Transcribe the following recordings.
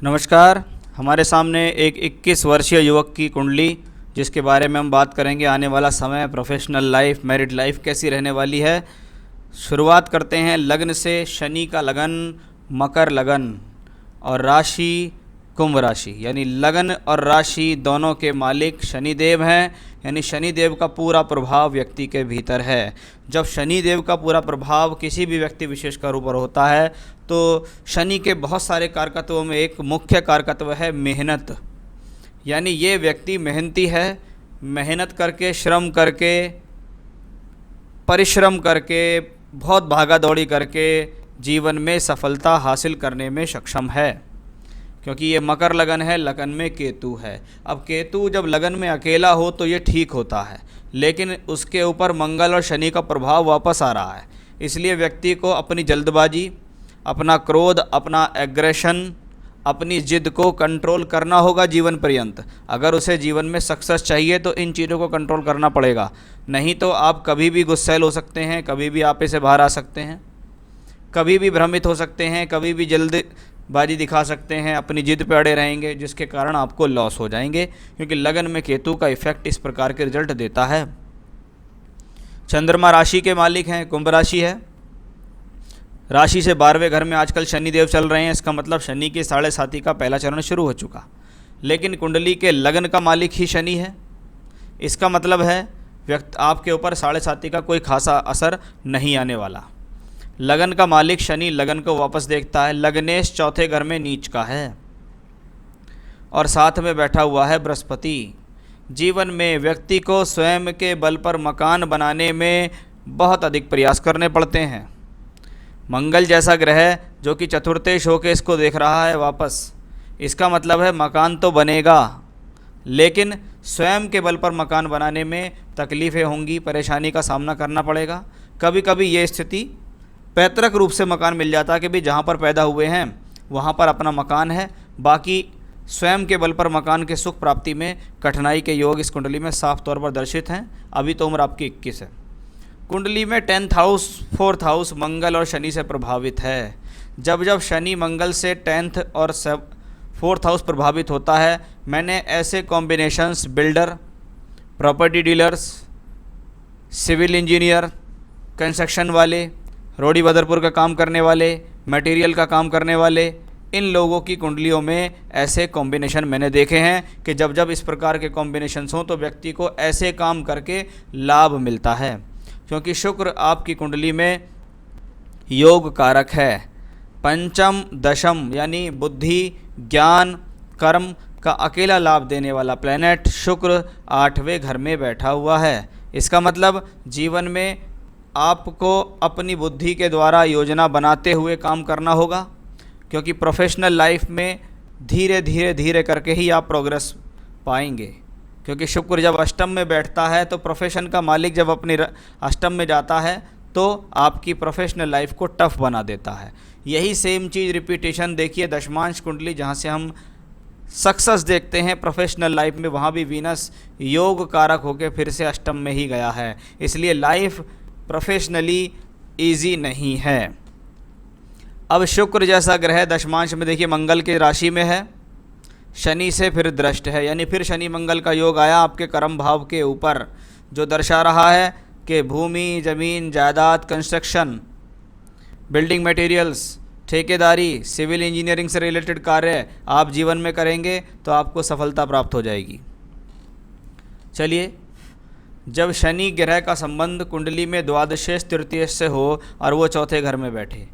नमस्कार। हमारे सामने एक 21 वर्षीय युवक की कुंडली, जिसके बारे में हम बात करेंगे। आने वाला समय, प्रोफेशनल लाइफ, मैरिड लाइफ कैसी रहने वाली है। शुरुआत करते हैं लग्न से। शनि का लगन मकर लगन और राशि कुंभ राशि, यानी लगन और राशि दोनों के मालिक शनिदेव हैं। यानी शनिदेव का पूरा प्रभाव व्यक्ति के भीतर है। जब शनिदेव का पूरा प्रभाव किसी भी व्यक्ति विशेष का ऊपर होता है तो शनि के बहुत सारे कारकत्वों में एक मुख्य कारकत्व है मेहनत। यानी ये व्यक्ति मेहनती है, मेहनत करके, श्रम करके, परिश्रम करके, बहुत भागा दौड़ी करके जीवन में सफलता हासिल करने में सक्षम है। क्योंकि ये मकर लगन है, लगन में केतु है। अब केतु जब लगन में अकेला हो तो ये ठीक होता है, लेकिन उसके ऊपर मंगल और शनि का प्रभाव वापस आ रहा है। इसलिए व्यक्ति को अपनी जल्दबाजी, अपना क्रोध, अपना एग्रेशन, अपनी जिद को कंट्रोल करना होगा जीवन पर्यंत। अगर उसे जीवन में सक्सेस चाहिए तो इन चीज़ों को कंट्रोल करना पड़ेगा। नहीं तो आप कभी भी गुस्सैल हो सकते हैं, कभी भी आपे से बाहर आ सकते हैं, कभी भी भ्रमित हो सकते हैं, कभी भी जल्दबाजी दिखा सकते हैं, अपनी जिद पे अड़े रहेंगे, जिसके कारण आपको लॉस हो जाएंगे। क्योंकि लगन में केतु का इफेक्ट इस प्रकार के रिजल्ट देता है। चंद्रमा राशि के मालिक हैं, कुंभ राशि है। राशि से 12वें घर में आजकल शनिदेव चल रहे हैं। इसका मतलब शनि के साढ़े साथी का पहला चरण शुरू हो चुका। लेकिन कुंडली के लगन का मालिक ही शनि है। इसका मतलब है आपके ऊपर साढ़े साथी का कोई खासा असर नहीं आने वाला। लगन का मालिक शनि लगन को वापस देखता है। लग्नेश चौथे घर में नीच का है और साथ में बैठा हुआ है बृहस्पति। जीवन में व्यक्ति को स्वयं के बल पर मकान बनाने में बहुत अधिक प्रयास करने पड़ते हैं। मंगल जैसा ग्रह जो कि चतुर्थेश होकर इसको देख रहा है वापस, इसका मतलब है मकान तो बनेगा, लेकिन स्वयं के बल पर मकान बनाने में तकलीफ़ें होंगी, परेशानी का सामना करना पड़ेगा। कभी कभी ये स्थिति पैतृक रूप से मकान मिल जाता है कि भी जहाँ पर पैदा हुए हैं वहाँ पर अपना मकान है, बाकी स्वयं के बल पर मकान के सुख प्राप्ति में कठिनाई के योग इस कुंडली में साफ तौर पर दर्शित हैं। अभी तो उम्र आपकी 21 है। कुंडली में 10th हाउस, 4th हाउस मंगल और शनि से प्रभावित है। जब जब शनि मंगल से 10th और 4th हाउस प्रभावित होता है, मैंने ऐसे combinations builder, property dealers, civil engineer, construction वाले, रोडी बदरपुर का काम करने वाले, मटेरियल का काम करने वाले, इन लोगों की कुंडलियों में ऐसे कॉम्बिनेशन मैंने देखे हैं कि जब जब इस प्रकार के कॉम्बिनेशंस हों तो व्यक्ति को ऐसे काम करके लाभ मिलता है। क्योंकि शुक्र आपकी कुंडली में योग कारक है। पंचम दशम यानी बुद्धि, ज्ञान, कर्म का अकेला लाभ देने वाला प्लैनेट शुक्र 8वें घर में बैठा हुआ है। इसका मतलब जीवन में आपको अपनी बुद्धि के द्वारा योजना बनाते हुए काम करना होगा। क्योंकि प्रोफेशनल लाइफ में धीरे करके ही आप प्रोग्रेस पाएंगे। क्योंकि शुक्र जब अष्टम में बैठता है तो प्रोफेशन का मालिक जब अपनी अष्टम में जाता है तो आपकी प्रोफेशनल लाइफ को टफ बना देता है। यही सेम चीज़ रिपीटेशन देखिए दशमांश कुंडली, जहाँ से हम सक्सेस देखते हैं प्रोफेशनल लाइफ में, वहाँ भी वीनस योग कारक होकर फिर से अष्टम में ही गया है। इसलिए लाइफ प्रोफेशनली ईजी नहीं है। अब शुक्र जैसा ग्रह दशमांश में देखिए मंगल के राशि में है, शनि से फिर दृष्ट है, यानी फिर शनि मंगल का योग आया आपके कर्म भाव के ऊपर, जो दर्शा रहा है कि भूमि, ज़मीन, जायदाद, कंस्ट्रक्शन, बिल्डिंग मटेरियल्स, ठेकेदारी, सिविल इंजीनियरिंग से रिलेटेड कार्य आप जीवन में करेंगे तो आपको सफलता प्राप्त हो जाएगी। चलिए, जब शनि ग्रह का संबंध कुंडली में द्वादशेश तृतीयेश से हो और वो चौथे घर में बैठे,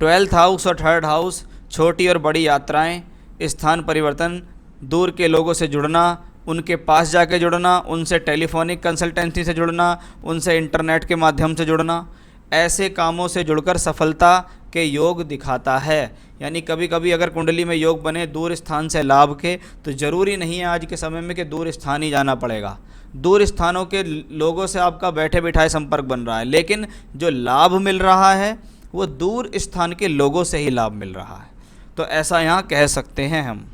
12th हाउस और 3rd हाउस छोटी और बड़ी यात्राएं, स्थान परिवर्तन, दूर के लोगों से जुड़ना, उनके पास जाके जुड़ना, उनसे टेलीफोनिक कंसल्टेंसी से जुड़ना, उनसे इंटरनेट के माध्यम से जुड़ना, ऐसे कामों से जुड़कर सफलता के योग दिखाता है। यानी कभी कभी अगर कुंडली में योग बने दूर स्थान से लाभ के, तो ज़रूरी नहीं है आज के समय में कि दूर स्थान ही जाना पड़ेगा। दूर स्थानों के लोगों से आपका बैठे बिठाए संपर्क बन रहा है, लेकिन जो लाभ मिल रहा है वो दूर स्थान के लोगों से ही लाभ मिल रहा है। तो ऐसा यहाँ कह सकते हैं हम।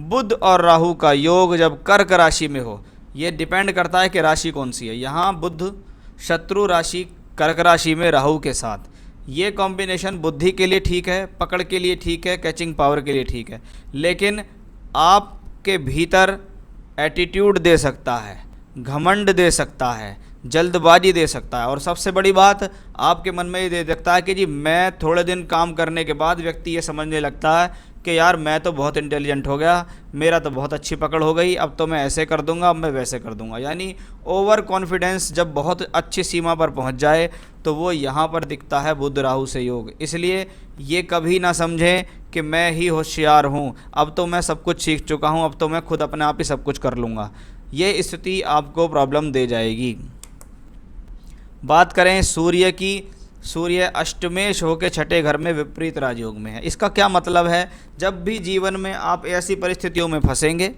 बुध और राहु का योग जब कर्क राशि में हो, ये डिपेंड करता है कि राशि कौन सी है। यहाँ बुध शत्रु राशि कर्क राशि में राहु के साथ, ये कॉम्बिनेशन बुद्धि के लिए ठीक है, पकड़ के लिए ठीक है, कैचिंग पावर के लिए ठीक है, लेकिन आपके भीतर एटीट्यूड दे सकता है, घमंड दे सकता है, जल्दबाजी दे सकता है, और सबसे बड़ी बात आपके मन में ये दे सकता है कि जी मैं थोड़े दिन काम करने के बाद व्यक्ति ये समझने लगता है कि यार मैं तो बहुत इंटेलिजेंट हो गया, मेरा तो बहुत अच्छी पकड़ हो गई, अब तो मैं ऐसे कर दूंगा, अब मैं वैसे कर दूंगा। यानी ओवर कॉन्फिडेंस जब बहुत अच्छी सीमा पर पहुंच जाए तो वो यहाँ पर दिखता है बुध राहु से योग। इसलिए ये कभी ना समझें कि मैं ही होशियार हूँ, अब तो मैं सब कुछ सीख चुका हूँ, अब तो मैं खुद अपने आप ही सब कुछ कर लूँगा। ये स्थिति आपको प्रॉब्लम दे जाएगी। बात करें सूर्य की, सूर्य अष्टमेश होकर छठे घर में विपरीत राजयोग में है। इसका क्या मतलब है? जब भी जीवन में आप ऐसी परिस्थितियों में फंसेंगे,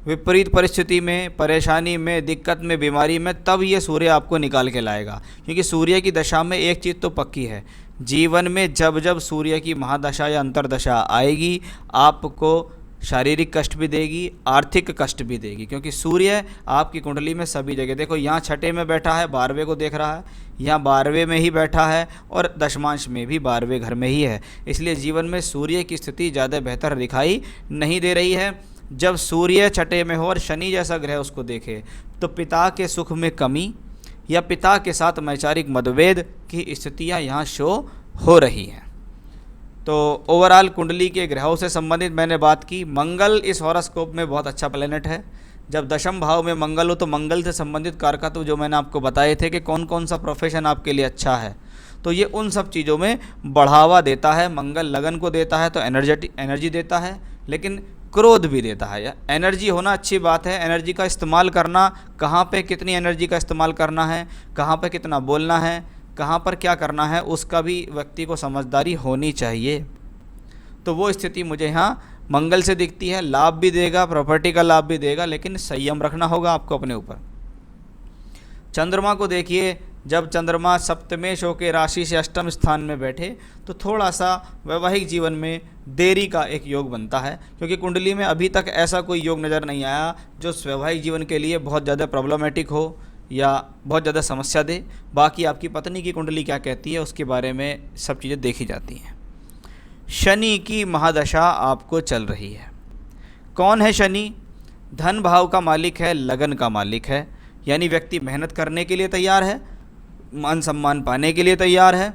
विपरीत परिस्थिति में, परेशानी में, दिक्कत में, बीमारी में, तब ये सूर्य आपको निकाल के लाएगा। क्योंकि सूर्य की दशा में एक चीज़ तो पक्की है, जीवन में जब जब सूर्य की महादशा या अंतर्दशा आएगी आपको शारीरिक कष्ट भी देगी, आर्थिक कष्ट भी देगी। क्योंकि सूर्य आपकी कुंडली में सभी जगह, देखो यहाँ छठे में बैठा है, 12वें को देख रहा है, यहाँ 12वें में ही बैठा है, और दशमांश में भी 12वें घर में ही है। इसलिए जीवन में सूर्य की स्थिति ज़्यादा बेहतर दिखाई नहीं दे रही है। जब सूर्य छठे में हो और शनि जैसा ग्रह उसको देखे तो पिता के सुख में कमी या पिता के साथ वैचारिक मतभेद की स्थितियाँ यहाँ शो हो रही हैं। तो ओवरऑल कुंडली के ग्रहों से संबंधित मैंने बात की। मंगल इस हॉरोस्कोप में बहुत अच्छा प्लेनेट है। जब दशम भाव में मंगल हो तो मंगल से संबंधित कारकत्व जो मैंने आपको बताए थे कि कौन कौन सा प्रोफेशन आपके लिए अच्छा है, तो ये उन सब चीज़ों में बढ़ावा देता है। मंगल लगन को देता है तो एनर्जी देता है, लेकिन क्रोध भी देता है। एनर्जी होना अच्छी बात है, एनर्जी का इस्तेमाल करना, कहाँ पे कितनी एनर्जी का इस्तेमाल करना है, कहाँ पे कितना बोलना है, कहाँ पर क्या करना है, उसका भी व्यक्ति को समझदारी होनी चाहिए। तो वो स्थिति मुझे यहाँ मंगल से दिखती है। लाभ भी देगा, प्रॉपर्टी का लाभ भी देगा, लेकिन संयम रखना होगा आपको अपने ऊपर। चंद्रमा को देखिए, जब चंद्रमा सप्तमेश होकर राशि से अष्टम स्थान में बैठे तो थोड़ा सा वैवाहिक जीवन में देरी का एक योग बनता है। क्योंकि कुंडली में अभी तक ऐसा कोई योग नज़र नहीं आया जो वैवाहिक जीवन के लिए बहुत ज़्यादा प्रॉब्लमेटिक हो या बहुत ज़्यादा समस्या दे। बाकी आपकी पत्नी की कुंडली क्या कहती है उसके बारे में सब चीज़ें देखी जाती हैं। शनि की महादशा आपको चल रही है। कौन है शनि? धन भाव का मालिक है, लगन का मालिक है। यानी व्यक्ति मेहनत करने के लिए तैयार है, मान सम्मान पाने के लिए तैयार है,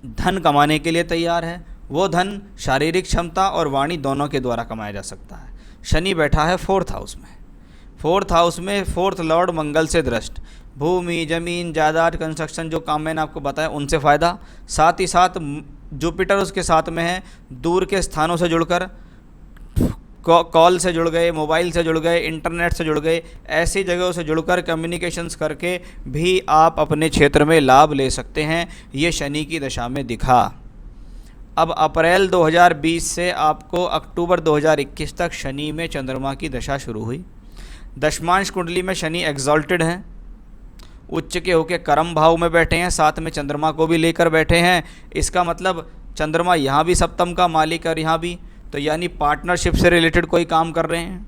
धन कमाने के लिए तैयार है। वो धन शारीरिक क्षमता और वाणी दोनों के द्वारा कमाया जा सकता है। शनि बैठा है 4th हाउस में। 4th हाउस में 4th लॉर्ड मंगल से दृष्ट, भूमि, जमीन, जायदाद, कंस्ट्रक्शन, जो काम मैंने आपको बताया उनसे फ़ायदा। साथ ही साथ जुपिटर उसके साथ में है। दूर के स्थानों से जुड़कर, कॉल से जुड़ गए, मोबाइल से जुड़ गए, इंटरनेट से जुड़ गए, ऐसी जगहों से जुड़कर कम्युनिकेशंस करके भी आप अपने क्षेत्र में लाभ ले सकते हैं। ये शनि की दशा में दिखा। अब अप्रैल 2020 से आपको अक्टूबर 2021 तक शनि में चंद्रमा की दशा शुरू हुई। दशमांश कुंडली में शनि एग्जॉल्टेड हैं, उच्च के होके कर्म भाव में बैठे हैं, साथ में चंद्रमा को भी लेकर बैठे हैं। इसका मतलब चंद्रमा यहाँ भी सप्तम का मालिक और यहाँ भी, तो यानी पार्टनरशिप से रिलेटेड कोई काम कर रहे हैं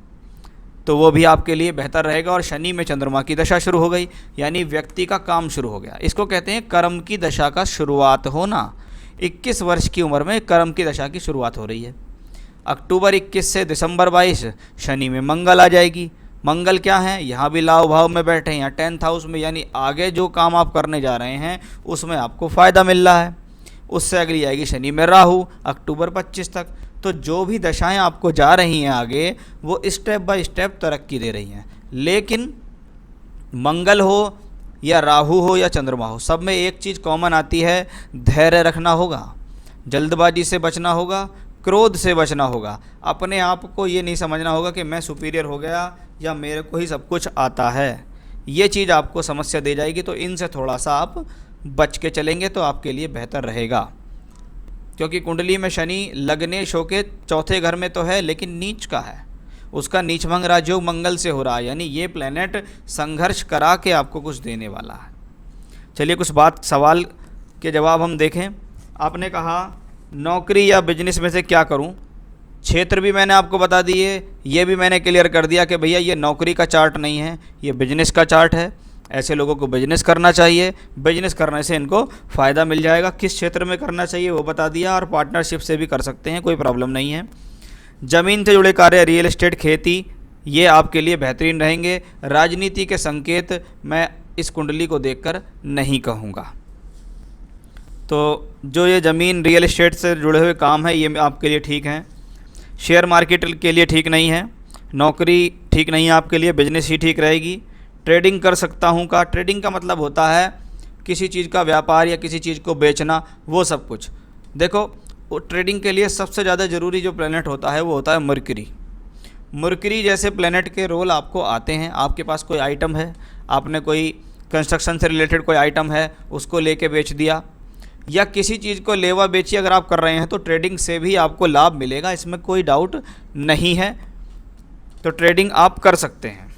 तो वो भी आपके लिए बेहतर रहेगा। और शनि में चंद्रमा की दशा शुरू हो गई, यानी व्यक्ति का काम शुरू हो गया। इसको कहते हैं कर्म की दशा का शुरुआत होना। 21 वर्ष की उम्र में कर्म की दशा की शुरुआत हो रही है। अक्टूबर 21 से दिसंबर 22 शनि में मंगल आ जाएगी। मंगल क्या है? यहाँ भी लाभ भाव में बैठे हैं, यहाँ 10th हाउस में, यानी आगे जो काम आप करने जा रहे हैं उसमें आपको फ़ायदा मिल रहा है। उससे अगली आएगी शनि में राहु, अक्टूबर 25 तक। तो जो भी दशाएं आपको जा रही हैं आगे, वो स्टेप बाय स्टेप तरक्की दे रही हैं। लेकिन मंगल हो या राहु हो या चंद्रमा हो, सब में एक चीज़ कॉमन आती है, धैर्य रखना होगा, जल्दबाजी से बचना होगा, क्रोध से बचना होगा। अपने आप को ये नहीं समझना होगा कि मैं सुपीरियर हो गया या मेरे को ही सब कुछ आता है। ये चीज़ आपको समस्या दे जाएगी। तो इनसे थोड़ा सा आप बच के चलेंगे तो आपके लिए बेहतर रहेगा। क्योंकि कुंडली में शनि लग्नेश होके 4थे घर में तो है, लेकिन नीच का है, उसका नीच भंग राजयोग मंगल से हो रहा है। यानी ये प्लेनेट संघर्ष करा के आपको कुछ देने वाला है। चलिए कुछ बात, सवाल के जवाब हम देखें। आपने कहा नौकरी या बिजनेस में से क्या करूं? क्षेत्र भी मैंने आपको बता दिए, ये भी मैंने क्लियर कर दिया कि भैया ये नौकरी का चार्ट नहीं है, ये बिजनेस का चार्ट है। ऐसे लोगों को बिजनेस करना चाहिए। बिजनेस करने से इनको फ़ायदा मिल जाएगा। किस क्षेत्र में करना चाहिए वो बता दिया, और पार्टनरशिप से भी कर सकते हैं, कोई प्रॉब्लम नहीं है। ज़मीन से जुड़े कार्य, रियल एस्टेट, खेती, ये आपके लिए बेहतरीन रहेंगे। राजनीति के संकेत मैं इस कुंडली को देखकर नहीं कहूँगा। तो जो ये ज़मीन रियल एस्टेट से जुड़े हुए काम है ये आपके लिए ठीक हैं। शेयर मार्केट के लिए ठीक नहीं है। नौकरी ठीक नहीं है आपके लिए, बिजनेस ही ठीक रहेगी। ट्रेडिंग कर सकता हूँ का, ट्रेडिंग का मतलब होता है किसी चीज़ का व्यापार या किसी चीज़ को बेचना, वो सब कुछ। देखो, वो ट्रेडिंग के लिए सबसे ज़्यादा ज़रूरी जो प्लेनेट होता है वो होता है मरकरी। मरकरी जैसे प्लेनेट के रोल आपको आते हैं। आपके पास कोई आइटम है, आपने कोई कंस्ट्रक्शन से रिलेटेड कोई आइटम है, उसको लेके बेच दिया, या किसी चीज़ को लेवा बेची अगर आप कर रहे हैं तो ट्रेडिंग से भी आपको लाभ मिलेगा, इसमें कोई डाउट नहीं है। तो ट्रेडिंग आप कर सकते हैं।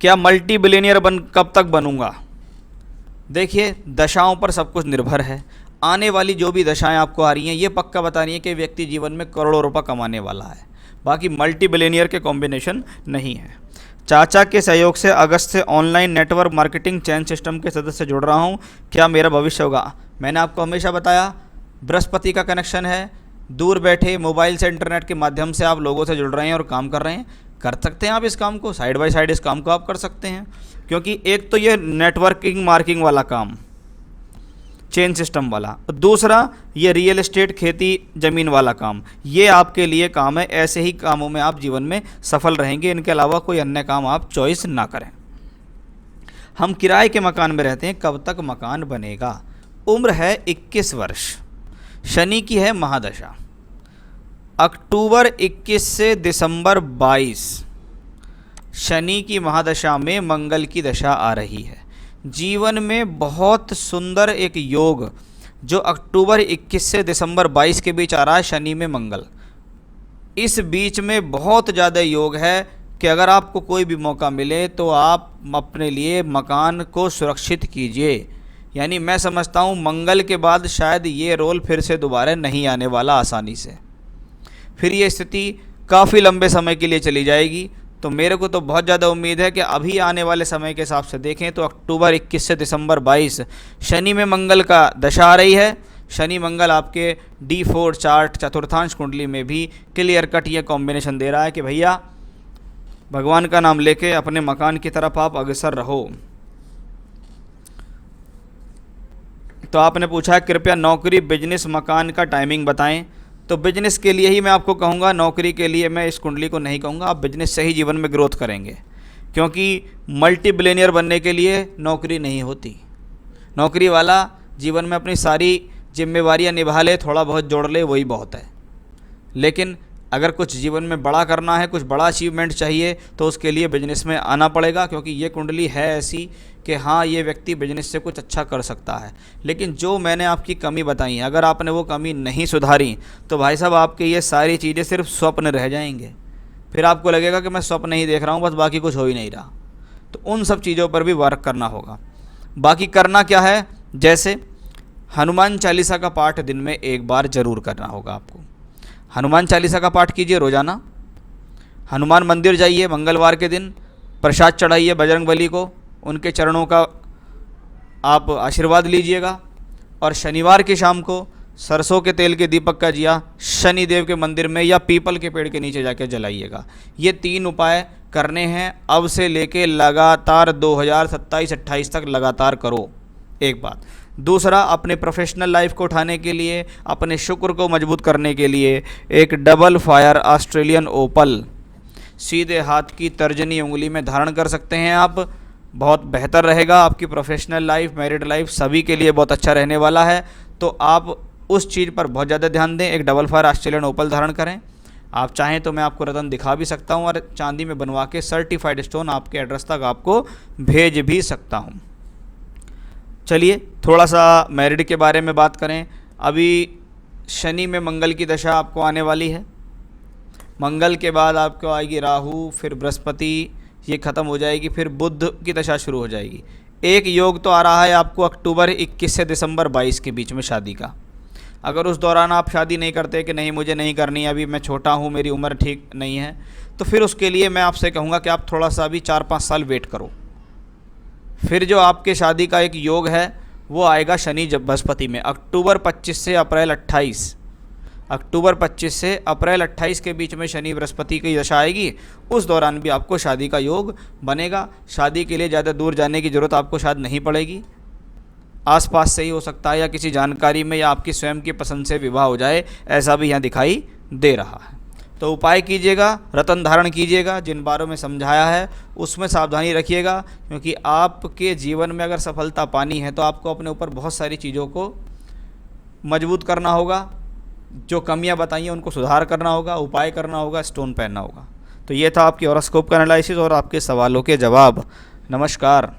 क्या मल्टी बिलियनियर कब तक बनूंगा? देखिए, दशाओं पर सब कुछ निर्भर है। आने वाली जो भी दशाएं आपको आ रही हैं ये पक्का बता रही हैं कि व्यक्ति जीवन में करोड़ों रुपए कमाने वाला है। बाकी मल्टी बिलियनियर के कॉम्बिनेशन नहीं है। चाचा के सहयोग से अगस्त से ऑनलाइन नेटवर्क मार्केटिंग चैन सिस्टम के सदस्य जुड़ रहा हूँ, क्या मेरा भविष्य होगा? मैंने आपको हमेशा बताया, बृहस्पति का कनेक्शन है। दूर बैठे मोबाइल से इंटरनेट के माध्यम से आप लोगों से जुड़ रहे हैं और काम कर रहे हैं। कर सकते हैं आप इस काम को, साइड बाय साइड इस काम को आप कर सकते हैं। क्योंकि एक तो ये नेटवर्किंग मार्किंग वाला काम, चेन सिस्टम वाला, दूसरा ये रियल एस्टेट, खेती, ज़मीन वाला काम, ये आपके लिए काम है। ऐसे ही कामों में आप जीवन में सफल रहेंगे। इनके अलावा कोई अन्य काम आप चॉइस ना करें। हम किराए के मकान में रहते हैं, कब तक मकान बनेगा? उम्र है 21 वर्ष। शनि की है महादशा। अक्टूबर 21 से दिसंबर 22 शनि की महादशा में मंगल की दशा आ रही है। जीवन में बहुत सुंदर एक योग जो अक्टूबर 21 से दिसंबर 22 के बीच आ रहा है, शनि में मंगल, इस बीच में बहुत ज़्यादा योग है कि अगर आपको कोई भी मौका मिले तो आप अपने लिए मकान को सुरक्षित कीजिए। यानी मैं समझता हूँ मंगल के बाद शायद ये रोल फिर से दोबारा नहीं आने वाला आसानी से। फिर ये स्थिति काफ़ी लंबे समय के लिए चली जाएगी। तो मेरे को तो बहुत ज़्यादा उम्मीद है कि अभी आने वाले समय के हिसाब से देखें तो अक्टूबर 21 से दिसंबर 22 शनि में मंगल का दशा आ रही है। शनि मंगल आपके D4 चार्ट चतुर्थांश कुंडली में भी क्लियर कट ये कॉम्बिनेशन दे रहा है कि भैया भगवान का नाम लेके अपने मकान की तरफ आप अग्रसर रहो। तो आपने पूछा कृपया नौकरी, बिजनेस, मकान का टाइमिंग बताएं। तो बिजनेस के लिए ही मैं आपको कहूँगा, नौकरी के लिए मैं इस कुंडली को नहीं कहूँगा। आप बिजनेस से ही जीवन में ग्रोथ करेंगे, क्योंकि मल्टी बिलियनियर बनने के लिए नौकरी नहीं होती। नौकरी वाला जीवन में अपनी सारी जिम्मेवारियाँ निभा ले, थोड़ा बहुत जोड़ ले, वही बहुत है। लेकिन अगर कुछ जीवन में बड़ा करना है, कुछ बड़ा अचीवमेंट चाहिए, तो उसके लिए बिजनेस में आना पड़ेगा। क्योंकि ये कुंडली है ऐसी कि हाँ, ये व्यक्ति बिजनेस से कुछ अच्छा कर सकता है। लेकिन जो मैंने आपकी कमी बताई है, अगर आपने वो कमी नहीं सुधारी तो भाई साहब आपके ये सारी चीज़ें सिर्फ स्वप्न रह जाएंगे। फिर आपको लगेगा कि मैं स्वप्न ही देख रहा हूँ, बस बाकी कुछ हो ही नहीं रहा। तो उन सब चीज़ों पर भी वर्क करना होगा। बाकी करना क्या है, जैसे हनुमान चालीसा का पाठ दिन में एक बार ज़रूर करना होगा आपको। हनुमान चालीसा का पाठ कीजिए रोज़ाना। हनुमान मंदिर जाइए, मंगलवार के दिन प्रसाद चढ़ाइए बजरंगबली को, उनके चरणों का आप आशीर्वाद लीजिएगा। और शनिवार की शाम को सरसों के तेल के दीपक का दिया शनि देव के मंदिर में या पीपल के पेड़ के नीचे जाकर जलाइएगा। ये 3 उपाय करने हैं अब से लेके लगातार 2027-28 तक लगातार करो। एक बात। दूसरा, अपने प्रोफेशनल लाइफ को उठाने के लिए, अपने शुक्र को मजबूत करने के लिए एक डबल फायर ऑस्ट्रेलियन ओपल सीधे हाथ की तर्जनी उंगली में धारण कर सकते हैं आप। बहुत बेहतर रहेगा। आपकी प्रोफेशनल लाइफ, मैरिड लाइफ सभी के लिए बहुत अच्छा रहने वाला है। तो आप उस चीज़ पर बहुत ज़्यादा ध्यान दें। एक डबल फायर ऑस्ट्रेलियन ओपल धारण करें। आप चाहें तो मैं आपको रतन दिखा भी सकता हूं और चांदी में बनवा के सर्टिफाइड स्टोन आपके एड्रेस तक आपको भेज भी सकता हूं। चलिए थोड़ा सा मैरिड के बारे में बात करें। अभी शनि में मंगल की दशा आपको आने वाली है। मंगल के बाद आपको आएगी राहु, फिर बृहस्पति, ये ख़त्म हो जाएगी, फिर बुध की दशा शुरू हो जाएगी। एक योग तो आ रहा है आपको अक्टूबर 21 से दिसंबर 22 के बीच में शादी का। अगर उस दौरान आप शादी नहीं करते कि नहीं मुझे नहीं करनी, अभी मैं छोटा हूँ, मेरी उम्र ठीक नहीं है, तो फिर उसके लिए मैं आपसे कहूँगा कि आप थोड़ा सा अभी 4-5 साल वेट करो। फिर जो आपके शादी का एक योग है वो आएगा शनि बृहस्पति में, अक्टूबर 25 से अप्रैल 28। अक्टूबर 25 से अप्रैल 28 के बीच में शनि बृहस्पति की दशा आएगी। उस दौरान भी आपको शादी का योग बनेगा। शादी के लिए ज़्यादा दूर जाने की ज़रूरत आपको शायद नहीं पड़ेगी, आसपास से ही हो सकता है, या किसी जानकारी में या आपकी स्वयं की पसंद से विवाह हो जाए, ऐसा भी यहाँ दिखाई दे रहा है। तो उपाय कीजिएगा, रतन धारण कीजिएगा, जिन बारों में समझाया है उसमें सावधानी रखिएगा, क्योंकि आपके जीवन में अगर सफलता पानी है तो आपको अपने ऊपर बहुत सारी चीज़ों को मजबूत करना होगा, जो कमियां बताई हैं उनको सुधार करना होगा, उपाय करना होगा, स्टोन पहनना होगा। तो ये था आपकी हॉरोस्कोप का एनालिसिस और आपके सवालों के जवाब। नमस्कार।